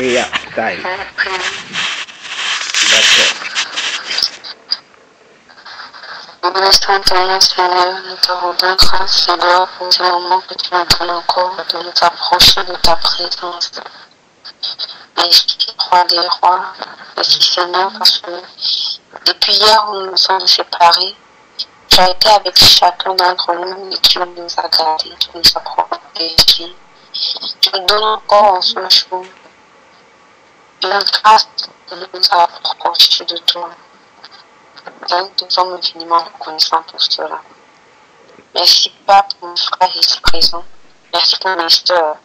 Yeah, time. That's it. Ministre intérieur, Seigneur, nous te rendons grâce, Seigneur, pour ce moment que tu nous donnes encore de nous approcher de ta présence. Merci, roi des rois. Merci, Seigneur, parce que depuis hier, où nous nous sommes séparés, tu as été avec chacun d'entre nous et tu nous as gardés, tu nous as protégés. Tu nous donnes encore en ce jour la grâce de nous approcher de toi. Nous sommes infiniment reconnaissants pour cela. Merci, Papa, pour mes frères ici présents. Merci pour mes soeurs.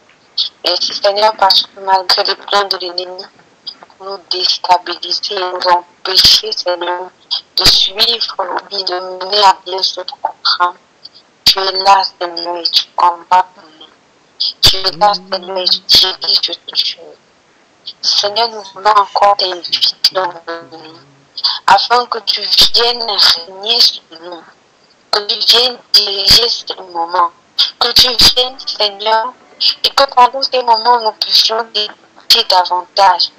Merci, Seigneur, parce que malgré les plans de l'ennemi, pour nous déstabiliser et nous empêcher, Seigneur, de suivre l'oubli, de mener à bien ce programme. Tu es là, Seigneur, et tu combats pour nous. Tu es là, Seigneur, et tu diriges toutes choses. Seigneur, nous voulons encore t'inviter dans nous, afin que tu viennes régner sur nous, que tu viennes diriger ce moment, que tu viennes, Seigneur, et que pendant ces moments, nous puissions t'écouter davantage.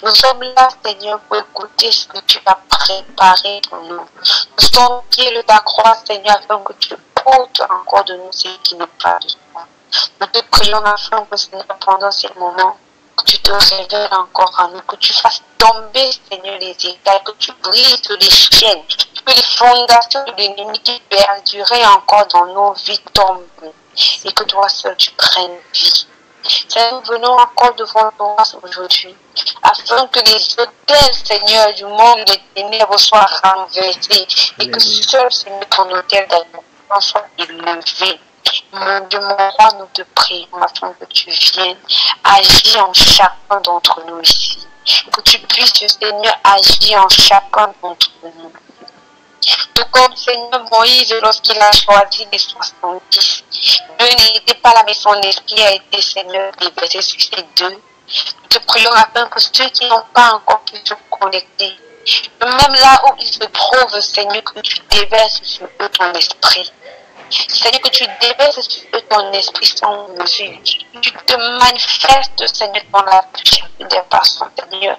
Nous sommes là, Seigneur, pour écouter ce que tu as préparé pour nous. Nous sommes pieds de ta croix, Seigneur, afin que tu ôtes encore de nous ce qui n'est pas de toi. Nous te prions afin que, Seigneur, pendant ces moments, que tu te révèles encore à nous, que tu fasses tomber, Seigneur, les états, que tu brises les chaînes, que les fondations de l'ennemi qui perduraient encore dans nos vies tombent et que toi seul tu prennes vie. Seigneur, nous venons encore devant toi aujourd'hui, afin que les hôtels, Seigneur, du monde des ténèbres soient renversés et que seul, Seigneur, ton hôtel d'adoration soit élevé. Mon Dieu, mon roi, nous te prions afin que tu viennes agir en chacun d'entre nous ici. Que tu puisses, Seigneur, agir en chacun d'entre nous. Tout comme Seigneur Moïse, lorsqu'il a choisi les 70, Dieu n'était pas là, mais son esprit a été, Seigneur, déversé sur ces deux. Nous te prions afin que ceux qui n'ont pas encore pu se connecter, même là où ils se trouvent, Seigneur, que tu déverses sur eux ton esprit. Seigneur, que tu déverses sur eux ton esprit sans mesure. Que tu te manifestes, Seigneur, dans la bouche des personnes, Seigneur,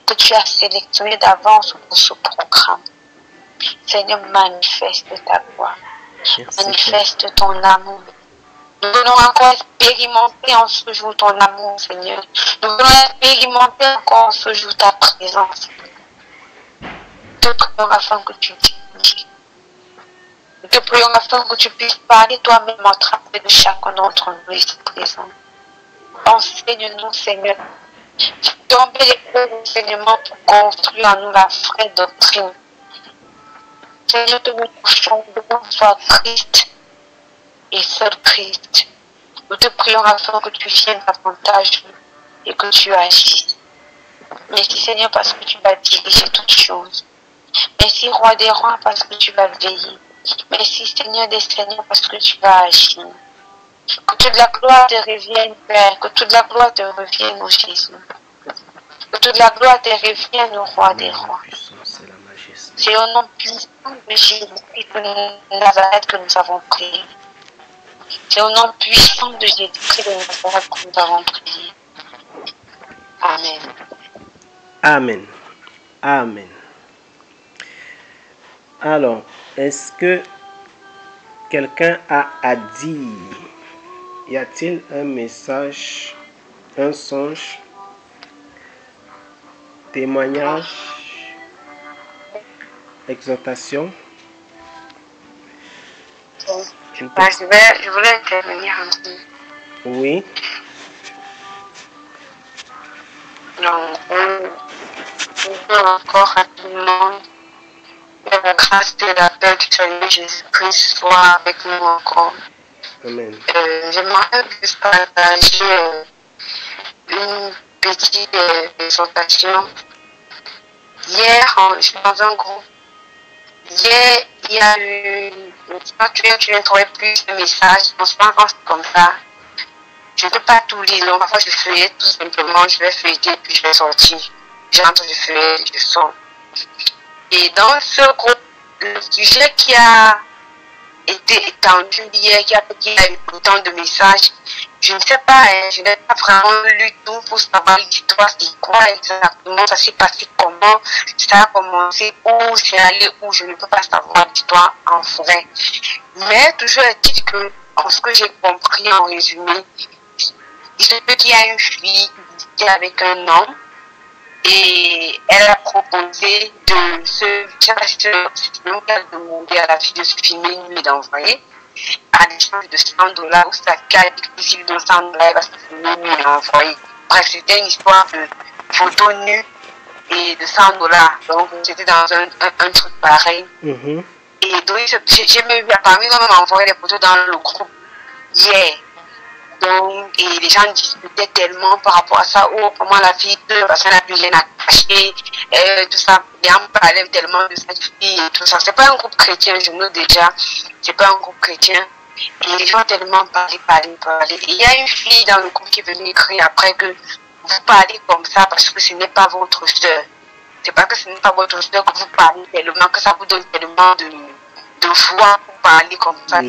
que tu as sélectionné d'avance pour ce programme. Seigneur, manifeste ta gloire. Manifeste ton amour. Nous voulons encore expérimenter en ce jour ton amour, Seigneur. Nous voulons expérimenter encore en ce jour ta présence. Nous te prions afin que tu diriges. Nous te prions afin que tu puisses parler toi-même en travers de chacun d'entre nous ici présents. Enseigne-nous, Seigneur. Tomber les enseignements pour construire en nous la vraie doctrine. Seigneur, que nous touchons devant soit Christ et seul Christ. Nous te prions afin que tu viennes davantage et que tu agisses. Merci Seigneur parce que tu vas diriger toutes choses. Merci Roi des Rois parce que tu vas veiller. Merci Seigneur des Seigneurs parce que tu vas agir. Que toute la gloire te revienne, Père. Que toute la gloire te revienne, au Jésus. Que toute la gloire te revienne, au Roi des Rois. C'est au nom puissant de Jésus-Christ de Nazareth que nous avons prié. C'est au nom puissant de Jésus-Christ de Nazareth que nous avons prié. Amen. Amen. Amen. Alors, est-ce que quelqu'un a à dire? Y a-t-il un message, un songe, témoignage, exhortation? Je voulais intervenir un peu. Oui. Donc, on veut encore rapidement que la grâce de la paix du Seigneur Jésus-Christ soit avec nous encore. Amen. J'aimerais juste partager une petite exhortation. Hier, je suis dans un groupe. Hier, il y a eu, tu viens trouver plus de messages. En ce moment, quand c'est comme ça, je ne peux pas tout lire. Donc, parfois, je feuillette tout simplement. Je vais feuilleter, puis je vais sortir. J'entre, je feuillette, je sors. Et dans ce groupe, le sujet qui a été étendu hier, qui a eu autant de messages, je ne sais pas, je n'ai pas vraiment lu tout pour savoir l'histoire, c'est quoi exactement, ça s'est passé comment, ça a commencé, où c'est allé, où je ne peux pas savoir l'histoire en vrai. Mais toujours est-il que, en ce que j'ai compris en résumé, il se peut qu'il y a une fille qui est avec un homme, et elle a proposé de se demander à la fille de se filmer nue et d'envoyer à l'échange de $100 ou ça cas difficile de $100, elle va se filmer nue et envoyer. Bref, c'était une histoire de photo nue et de $100. Donc c'était dans un truc pareil. Et donc j'ai même eu parmi nous même envoyé les photos dans le groupe hier. Donc, et les gens discutaient tellement par rapport à ça, oh, comment la fille pleure parce qu'elle n'a plus rien à cacher, tout ça, les gens parlaient tellement de cette fille et tout ça. C'est pas un groupe chrétien, je me dis déjà, c'est pas un groupe chrétien. Et les gens tellement parlaient. Et il y a une fille dans le groupe qui est venue écrire après que vous parlez comme ça parce que ce n'est pas votre soeur. C'est pas que ce n'est pas votre soeur que vous parlez tellement, que ça vous donne tellement de foi pour parler comme ça. Et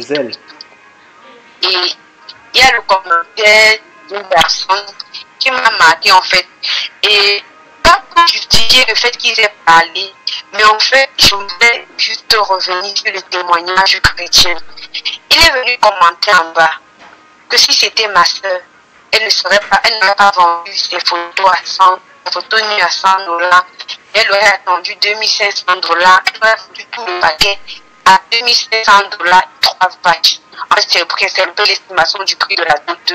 il y a le commentaire d'une personne qui m'a marqué en fait. Et pas pour justifier le fait qu'ils aient parlé, mais en fait, je voulais juste revenir sur le témoignage chrétien. Il est venu commenter en bas que si c'était ma soeur, elle n'aurait pas vendu ses photos à photo nue à $100. Elle aurait attendu $2500. Elle aurait vendu tout le paquet à $2500, 3 vaches. En fait, c'est un peu l'estimation du prix de la dot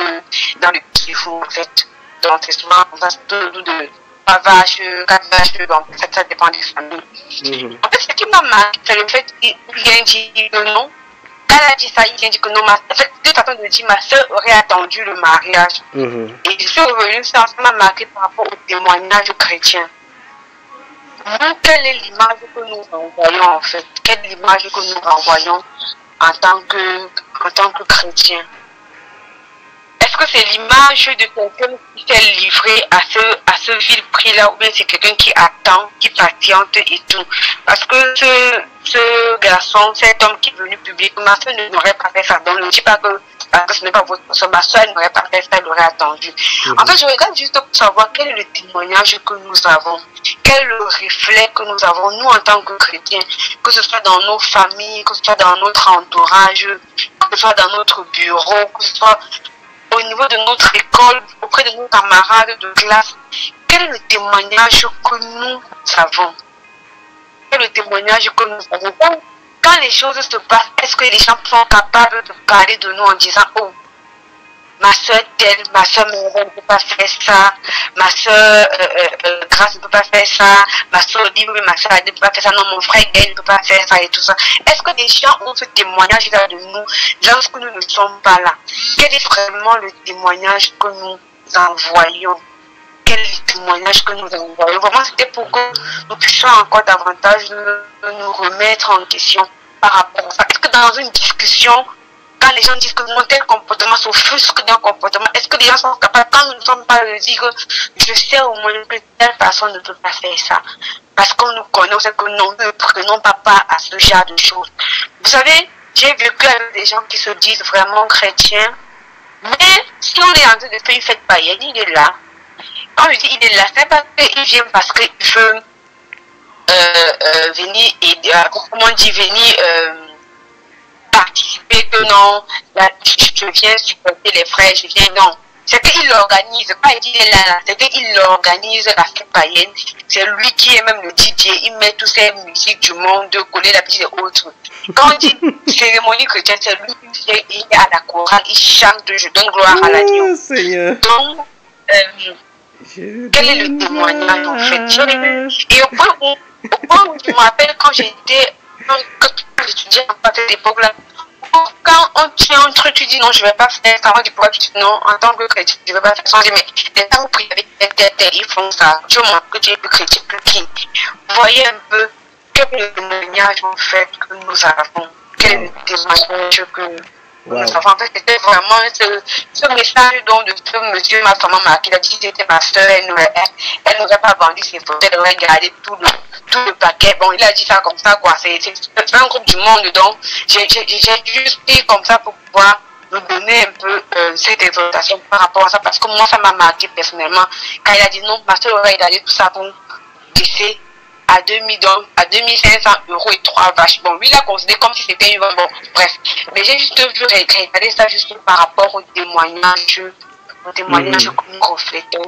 dans le petit four, en fait. Donc, c'est souvent, on va se donner de 3 vaches, 4 vaches, donc ça dépend des familles. En fait, ce qui m'a marqué, c'est le fait qu'il vient dire que non. Quand elle a dit ça, il vient dire que non. En fait, de façon de dire, ma soeur aurait attendu le mariage. Et je suis revenue, ça m'a marqué par rapport au témoignage chrétien. Nous, quelle est l'image que nous renvoyons en fait? Quelle est l'image que nous renvoyons en tant que chrétiens? Est-ce que c'est l'image de quelqu'un qui s'est livré à ce vil prix-là, ou bien c'est quelqu'un qui attend, qui patiente et tout? Parce que ce garçon, cet homme qui est venu publiquement, ma soeur n'aurait pas fait ça. Donc ne dis pas que parce que ce n'est pas votre soeur, ma soeur n'aurait pas fait ça, elle aurait attendu. En fait, je regarde juste pour savoir quel est le témoignage que nous avons, quel est le reflet que nous avons, nous en tant que chrétiens, que ce soit dans nos familles, que ce soit dans notre entourage, que ce soit dans notre bureau, que ce soit au niveau de notre école, auprès de nos camarades de classe. Quel est le témoignage que nous avons? Quel est le témoignage que nous avons? Quand les choses se passent, est-ce que les gens sont capables de parler de nous en disant « Oh, ma soeur telle, ma soeur Marie ne peut pas faire ça, ma soeur Grâce ne peut pas faire ça, ma soeur Olive, ma soeur Adé ne peut pas faire ça, non, mon frère Gaël ne peut pas faire ça et tout ça. » Est-ce que les gens ont ce témoignage-là de nous lorsque nous ne sommes pas là? Quel est vraiment le témoignage que nous envoyons? Quel est le témoignage que nous envoyons? Vraiment, c'était pour que nous puissions encore davantage nous remettre en question par rapport à ça. Est-ce que dans une discussion, quand les gens disent que mon tel comportement s'offusque d'un comportement, est-ce que les gens sont capables, quand nous ne sommes pas de dire que je sais au moins que telle personne ne peut pas faire ça? Parce qu'on nous connaît, on sait que nous ne prenons pas part à ce genre de choses. Vous savez, j'ai vécu avec des gens qui se disent vraiment chrétiens, mais si on est en train de faire une fête païenne, il est là. Quand je dis il est là, c'est pas qu'il vient parce qu'il veut venir et comment on dit venir participer, que non, là, je viens supporter les frères, je viens, non. C'est qu'il l'organise, pas qu'il est là, c'est qu'il l'organise la fête païenne. C'est lui qui est même le DJ, il met toutes ces musiques du monde, coller la musique et autres. Quand on dit cérémonie chrétienne, c'est lui qui vient, il est à la chorale, il chante, je donne gloire à l'agneau. Donc, quel est le témoignage en fait? Et au point où je me rappelle quand j'étais, quand j'étudiais à cette époque-là, quand on tient un truc, tu dis non, je ne vais pas faire ça. On dit pourquoi tu dis non, en tant que chrétien, je ne vais pas faire ça. On dit mais les gens vous prient avec tel, ils font ça. Je montre que tu es plus chrétien que qui. Vous voyez un peu quel est le témoignage en fait que nous avons. Quel est le témoignage que nous avons. En fait, c'était vraiment ce message dont de ce monsieur m'a vraiment marqué. Il a dit que c'était ma soeur, elle n'aurait pas vendu ses photos, elle aurait gardé tout le paquet. Bon, il a dit ça comme ça, quoi. C'est un groupe du monde, donc j'ai juste pris comme ça pour pouvoir me donner un peu cette exhortation par rapport à ça, parce que moi, ça m'a marqué personnellement. Quand il a dit non, ma soeur aurait gardé tout ça pour laisser à 2500 € et 3 vaches. Bon, lui, il a considéré comme si c'était une vente. Bon, bref. Mais j'ai juste vu regarder ça juste par rapport au témoignage que nous reflétons.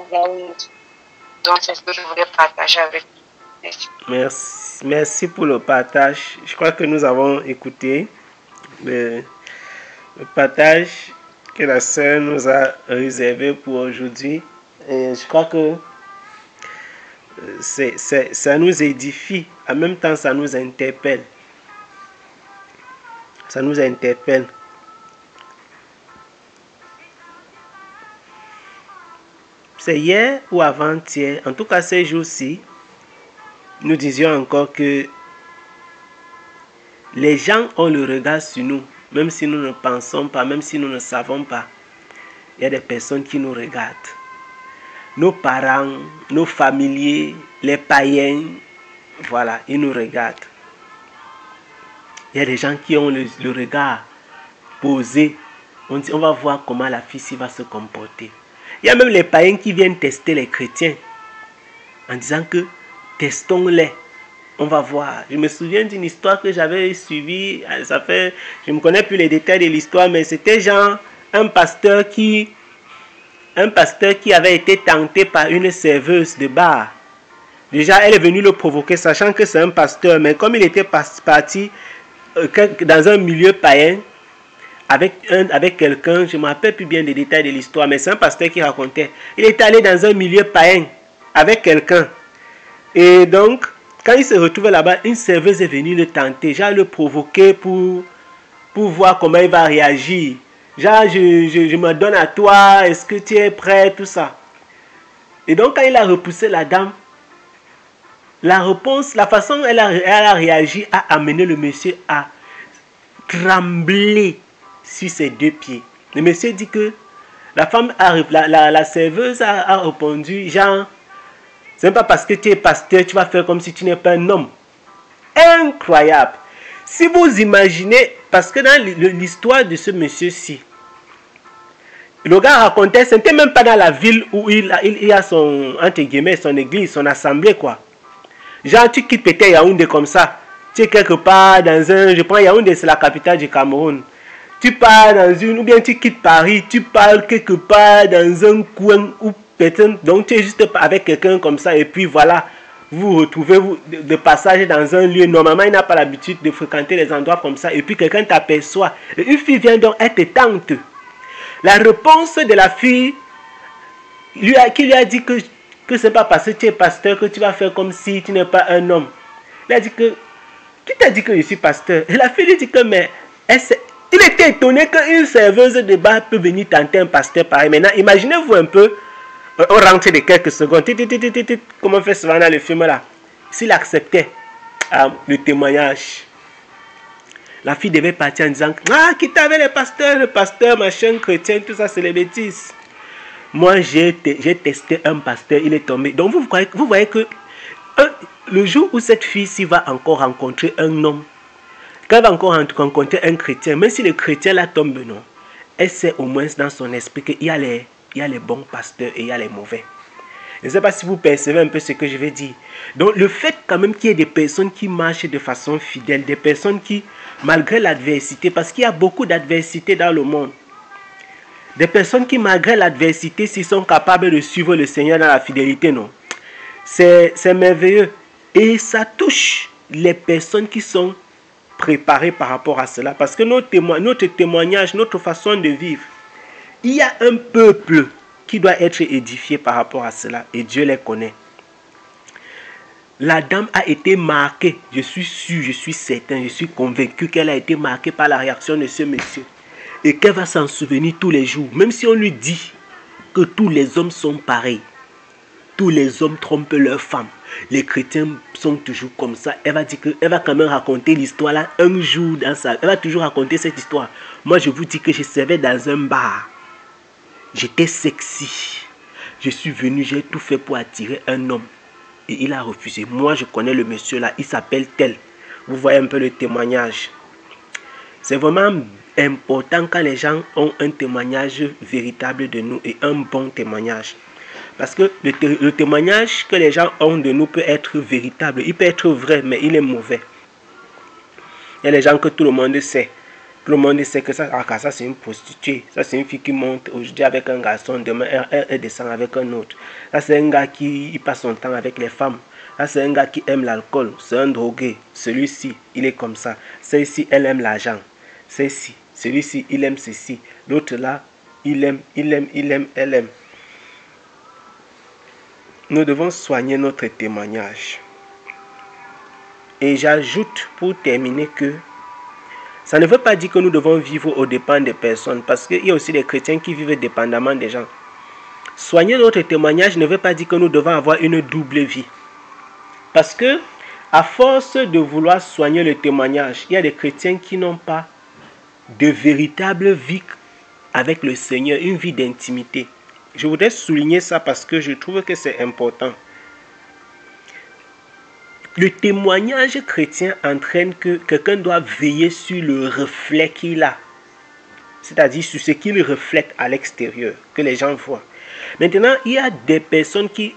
Donc, c'est ce que je voulais partager avec vous. Merci pour le partage. Je crois que nous avons écouté le partage que la sœur nous a réservé pour aujourd'hui. Et je crois que ça nous édifie, en même temps ça nous interpelle. Ça nous interpelle. C'est hier ou avant-hier, en tout cas ces jours-ci, nous disions encore que les gens ont le regard sur nous, même si nous ne pensons pas, même si nous ne savons pas. Il y a des personnes qui nous regardent. Nos parents, nos familiers, les païens, voilà, ils nous regardent. Il y a des gens qui ont le regard posé. On dit, on va voir comment la fille va se comporter. Il y a même les païens qui viennent tester les chrétiens en disant que testons-les. On va voir. Je me souviens d'une histoire que j'avais suivie. Ça fait, je ne connais plus les détails de l'histoire, mais c'était genre un pasteur qui un pasteur qui avait été tenté par une serveuse de bar. Déjà, elle est venue le provoquer, sachant que c'est un pasteur. Mais comme il était parti dans un milieu païen, avec quelqu'un, je ne me rappelle plus bien des détails de l'histoire, mais c'est un pasteur qui racontait. Il est allé dans un milieu païen avec quelqu'un. Et donc, quand il se retrouvait là-bas, une serveuse est venue le tenter, genre le provoquer pour voir comment il va réagir. Genre, je me donne à toi, est-ce que tu es prêt, tout ça. Et donc, quand il a repoussé la dame, la réponse, la façon dont elle a réagi a amené le monsieur à trembler sur ses deux pieds. Le monsieur dit que la serveuse a répondu, genre, c'est pas parce que tu es pasteur, tu vas faire comme si tu n'es pas un homme. Incroyable. Si vous imaginez, parce que dans l'histoire de ce monsieur-ci, le gars racontait, ce n'était même pas dans la ville où il a son, entre guillemets, son église, son assemblée, quoi. Genre, tu quittes peut-être Yaoundé comme ça. Tu es quelque part dans un... Je prends Yaoundé, c'est la capitale du Cameroun. Tu pars dans une... Ou bien tu quittes Paris, tu pars quelque part dans un coin où peut-être... Donc, tu es juste avec quelqu'un comme ça. Et puis, voilà, vous retrouvez de passage dans un lieu. Normalement, il n'a pas l'habitude de fréquenter les endroits comme ça. Et puis, quelqu'un t'aperçoit. Et une fille vient donc, elle te tente. La réponse de la fille qui lui a dit que ce n'est pas parce que tu es pasteur que tu vas faire comme si tu n'es pas un homme. Il a dit que, qui t'a dit que je suis pasteur? Et la fille lui dit que, mais, il était étonné qu'une serveuse de bar peut venir tenter un pasteur pareil. Maintenant, imaginez-vous un peu, on rentre de quelques secondes, comme on fait souvent dans le film là. S'il acceptait le témoignage, la fille devait partir en disant, ah, qui t'avait le pasteur, machin, chrétien, tout ça, c'est les bêtises. Moi, j'ai testé un pasteur, il est tombé. Donc, vous voyez que le jour où cette fille-ci va encore rencontrer un homme, quand elle va encore rencontrer un chrétien, même si le chrétien la tombe, non, elle sait au moins dans son esprit qu'il y a les bons pasteurs et il y a les mauvais. Je ne sais pas si vous percevez un peu ce que je vais dire. Donc, le fait quand même qu'il y ait des personnes qui marchent de façon fidèle, des personnes qui, malgré l'adversité, parce qu'il y a beaucoup d'adversité dans le monde, des personnes qui, malgré l'adversité, s'ils sont capables de suivre le Seigneur dans la fidélité, non. C'est merveilleux. Et ça touche les personnes qui sont préparées par rapport à cela. Parce que notre témoignage, notre façon de vivre, il y a un peuple qui doit être édifié par rapport à cela. Et Dieu les connaît. La dame a été marquée. Je suis sûr, je suis certain, je suis convaincu qu'elle a été marquée par la réaction de ce monsieur. Et qu'elle va s'en souvenir tous les jours. Même si on lui dit que tous les hommes sont pareils. Tous les hommes trompent leurs femmes. Les chrétiens sont toujours comme ça. Elle va dire qu'elle va quand même raconter l'histoire là un jour dans sa... Elle va toujours raconter cette histoire. Moi je vous dis que je servais dans un bar. J'étais sexy. Je suis venu, j'ai tout fait pour attirer un homme. Et il a refusé. Moi je connais le monsieur là. Il s'appelle tel. Vous voyez un peu le témoignage. C'est vraiment important quand les gens ont un témoignage véritable de nous et un bon témoignage. Parce que le témoignage que les gens ont de nous peut être véritable. Il peut être vrai, mais il est mauvais. Il y a des gens que tout le monde sait. Tout le monde sait que ça c'est une prostituée. Ça, c'est une fille qui monte aujourd'hui avec un garçon. Demain, elle descend avec un autre. Ça, c'est un gars qui passe son temps avec les femmes. Ça, c'est un gars qui aime l'alcool. C'est un drogué. Celui-ci, il est comme ça. Celle-ci, elle aime l'argent. Celle-ci, celui-ci, il aime ceci. L'autre là, il aime, elle aime. Nous devons soigner notre témoignage. Et j'ajoute pour terminer que ça ne veut pas dire que nous devons vivre aux dépens des personnes. Parce qu'il y a aussi des chrétiens qui vivent dépendamment des gens. Soigner notre témoignage ne veut pas dire que nous devons avoir une double vie. Parce que, à force de vouloir soigner le témoignage, il y a des chrétiens qui n'ont pas de véritable vie avec le Seigneur, une vie d'intimité. Je voudrais souligner ça parce que je trouve que c'est important. Le témoignage chrétien entraîne que quelqu'un doit veiller sur le reflet qu'il a. C'est-à-dire sur ce qu'il reflète à l'extérieur, que les gens voient. Maintenant, il y a des personnes qui,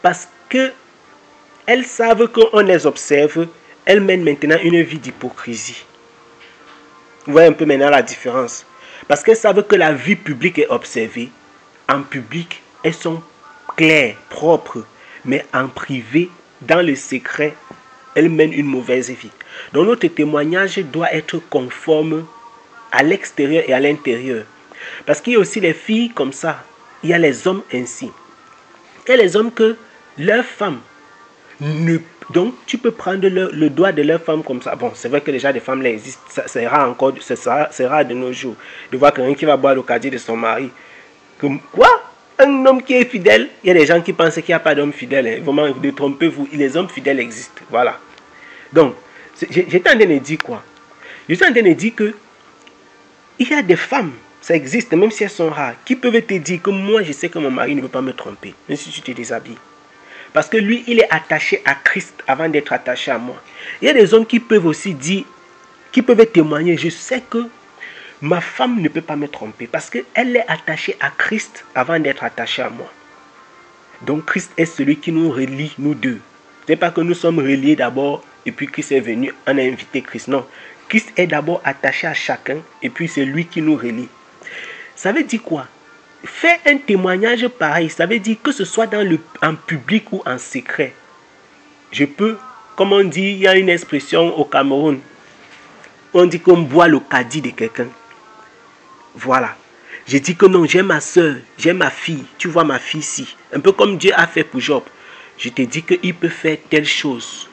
parce qu'elles savent qu'on les observe, elles mènent maintenant une vie d'hypocrisie. Vous voyez un peu maintenant la différence. Parce qu'elles savent que la vie publique est observée. en public, elles sont claires, propres, mais en privé, dans le secret, elles mènent une mauvaise vie. Donc notre témoignage doit être conforme à l'extérieur et à l'intérieur. Parce qu'il y a aussi les filles comme ça, il y a les hommes ainsi. Il y a les hommes que leurs femmes donc tu peux prendre le doigt de leur femme comme ça. Bon, c'est vrai que déjà des femmes là existent, c'est rare encore, c'est rare de nos jours de voir quelqu'un qui va boire le caddie de son mari. Quoi? Un homme qui est fidèle? Il y a des gens qui pensent qu'il n'y a pas d'homme fidèle, hein. Vraiment, détrompez-vous, les hommes fidèles existent. Voilà. Donc, j'étais en train de dire quoi? Je suis en train de dire que il y a des femmes, ça existe, même si elles sont rares, qui peuvent te dire que moi je sais que mon mari ne veut pas me tromper, même si tu te déshabilles. Parce que lui, il est attaché à Christ avant d'être attaché à moi. Il y a des hommes qui peuvent aussi dire, qui peuvent témoigner, je sais que ma femme ne peut pas me tromper parce qu'elle est attachée à Christ avant d'être attachée à moi. Donc Christ est celui qui nous relie, nous deux. Ce n'est pas que nous sommes reliés d'abord et puis Christ est venu, on a invité Christ. Non, Christ est d'abord attaché à chacun et puis c'est lui qui nous relie. Ça veut dire quoi? Faire un témoignage pareil, ça veut dire que ce soit en public ou en secret. Je peux, comme on dit, il y a une expression au Cameroun, on dit qu'on boit le caddie de quelqu'un. Voilà. Je dis que non, j'ai ma soeur, j'ai ma fille, tu vois ma fille ici. Un peu comme Dieu a fait pour Job. Je te dis qu'il peut faire telle chose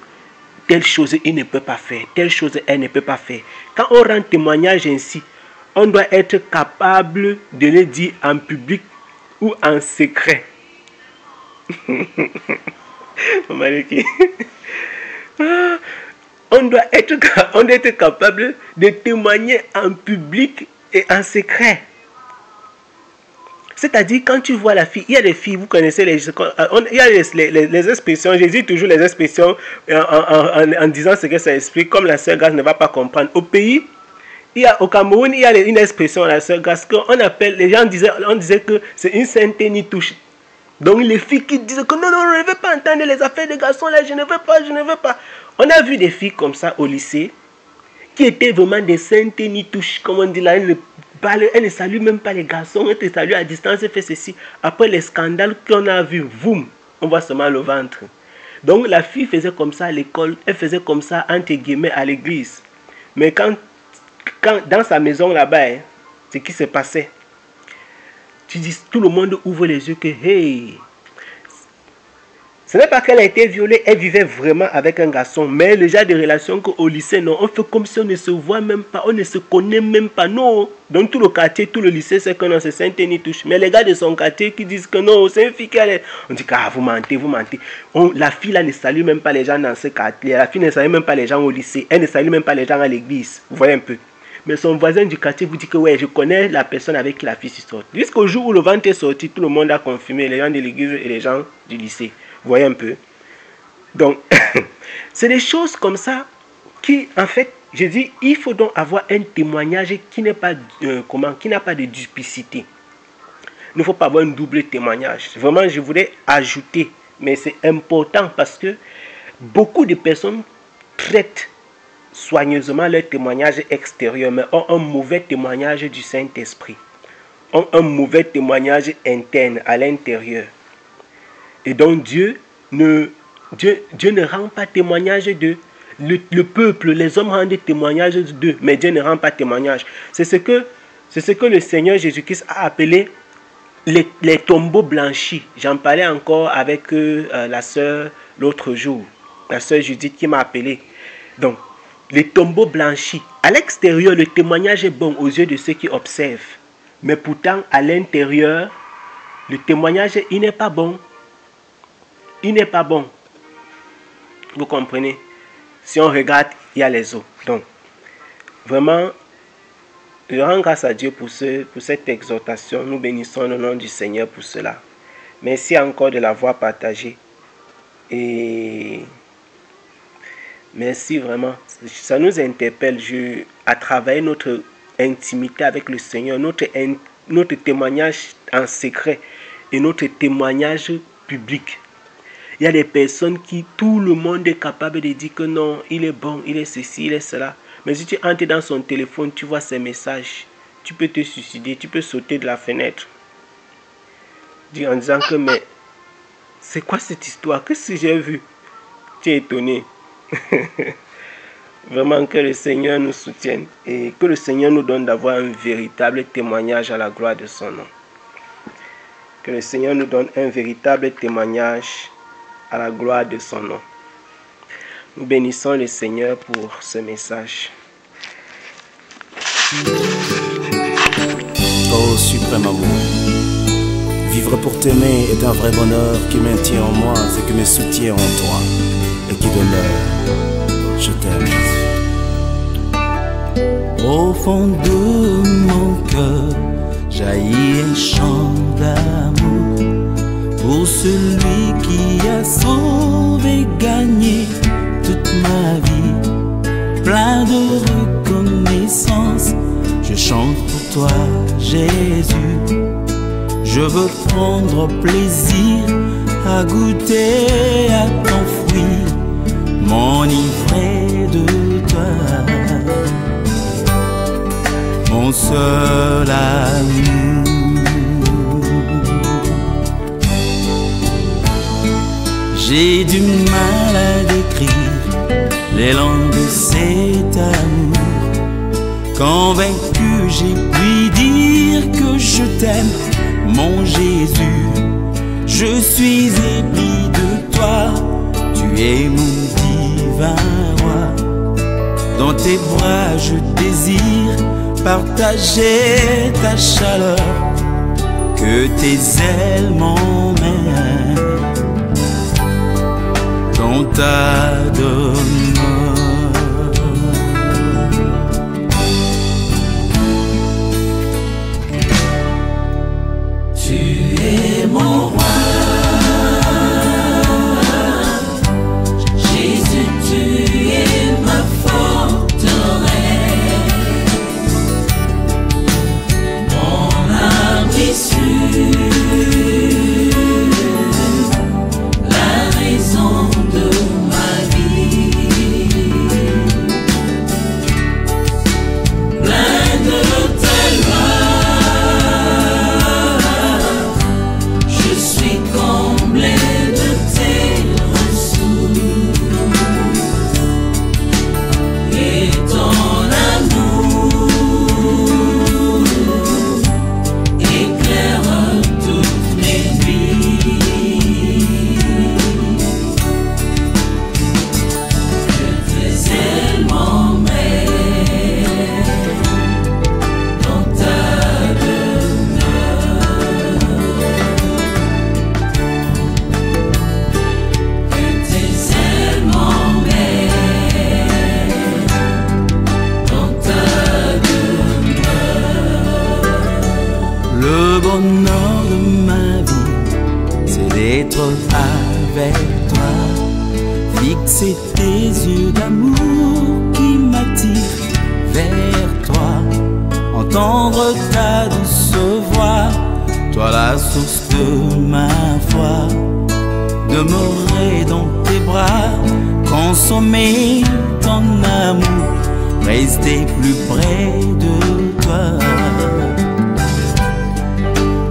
il ne peut pas faire, telle chose elle ne peut pas faire. Quand on rend témoignage ainsi, on doit être capable de le dire en public ou en secret. On doit être capable de témoigner en public et en secret. C'est-à-dire, quand tu vois la fille, il y a des filles, vous connaissez il y a les expressions, je dis toujours les expressions en disant ce que ça explique, comme la sœur Grace ne va pas comprendre. Au pays, au Cameroun, il y a une expression, la sœur Grace, qu'on appelle, les gens disaient que c'est une sainte nitouche. Donc les filles qui disent que non, je ne veux pas entendre les affaires des garçons là, je ne veux pas. On a vu des filles comme ça au lycée, qui étaient vraiment des saintes nitouches, comme on dit là, elle ne salue même pas les garçons, elle te salue à distance, elle fait ceci. Après les scandales qu'on a vus, boum, on voit seulement le ventre. Donc la fille faisait comme ça à l'école, elle faisait comme ça entre guillemets à l'église. Mais quand dans sa maison là-bas, hein, ce qui se passait, tu dis, tout le monde ouvre les yeux que, hey, ce n'est pas qu'elle a été violée, elle vivait vraiment avec un garçon, mais le genre de relation qu'au lycée, non, on fait comme si on ne se voit même pas, on ne se connaît même pas, non. Donc tout le quartier, tout le lycée, c'est que non, c'est Saint-Denis-Touche. Mais les gars de son quartier qui disent que non, c'est une fille qui est... On dit que vous mentez. La fille là ne salue même pas les gens dans ce quartier, la fille ne salue même pas les gens au lycée, elle ne salue même pas les gens à l'église, vous voyez un peu. Mais son voisin du quartier vous dit que ouais, je connais la personne avec qui la fille se sort. Jusqu'au jour où le ventre est sorti, tout le monde a confirmé, les gens de l'église et les gens du lycée. Vous voyez un peu. Donc, c'est des choses comme ça qui, en fait, je dis, il faut donc avoir un témoignage qui n'est pas, qui n'a pas de duplicité. Il ne faut pas avoir un double témoignage. Vraiment, je voulais ajouter, mais c'est important parce que beaucoup de personnes traitent soigneusement leur témoignage extérieur, mais ont un mauvais témoignage du Saint-Esprit, ont un mauvais témoignage interne à l'intérieur. Et donc Dieu ne rend pas témoignage d'eux. Le peuple, les hommes rendent témoignage d'eux, mais Dieu ne rend pas témoignage. C'est ce que le Seigneur Jésus-Christ a appelé les tombeaux blanchis. J'en parlais encore avec la sœur l'autre jour, la sœur Judith qui m'a appelé. Donc, les tombeaux blanchis. À l'extérieur, le témoignage est bon aux yeux de ceux qui observent. Mais pourtant, à l'intérieur, le témoignage, il n'est pas bon. Il n'est pas bon. Vous comprenez? Si on regarde, il y a les eaux. Donc, vraiment, je rends grâce à Dieu pour cette exhortation. Nous bénissons le nom du Seigneur pour cela. Merci encore de l'avoir partagé. Et merci vraiment. Ça nous interpelle à travailler notre intimité avec le Seigneur, notre témoignage en secret et notre témoignage public. Il y a des personnes qui, tout le monde est capable de dire que non, il est bon, il est ceci, il est cela. Mais si tu entres dans son téléphone, tu vois ses messages, tu peux te suicider, tu peux sauter de la fenêtre. dit en disant que mais c'est quoi cette histoire? Qu'est-ce que j'ai vu? Tu es étonné. Vraiment que le Seigneur nous soutienne et que le Seigneur nous donne d'avoir un véritable témoignage à la gloire de son nom. Que le Seigneur nous donne un véritable témoignage à la gloire de son nom. Nous bénissons le Seigneur pour ce message. Oh suprême amour, vivre pour t'aimer est un vrai bonheur qui maintient en moi et qui me soutient en toi et qui demeure. Je t'aime. Au fond de mon cœur jaillit un chant d'amour pour celui qui a sauvé, gagné toute ma vie. Plein de reconnaissance, je chante pour toi, Jésus. Je veux prendre plaisir à goûter à ton fruit, m'enivrer de toi, mon seul amour. J'ai du mal à décrire l'élan de cet amour. Convaincu, j'ai pu dire que je t'aime, mon Jésus. Je suis épris de toi, tu es mon divin roi. Dans tes bras je désire partager ta chaleur, que tes ailes m'emmènent dans ta demeure. Tu es mon roi, Jésus, tu es ma forteresse, mon abri sûr, la raison de ma vie, plein de ta gloire, je suis comblé de tes ressources, et ton amour éclaire toutes mes nuits. Que tes ailes m'emmènent dans ta demeure. Que tes ailes m'emmènent dans ta demeure. Le bonheur de ma vie, c'est d'être avec toi, fixer tes yeux d'amour qui m'attirent vers toi, entendre ta douce voix, toi la source de ma foi, demeurer dans tes bras, consommer ton amour, rester plus près de toi,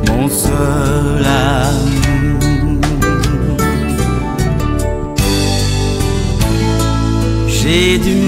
mon seul amour. J'ai du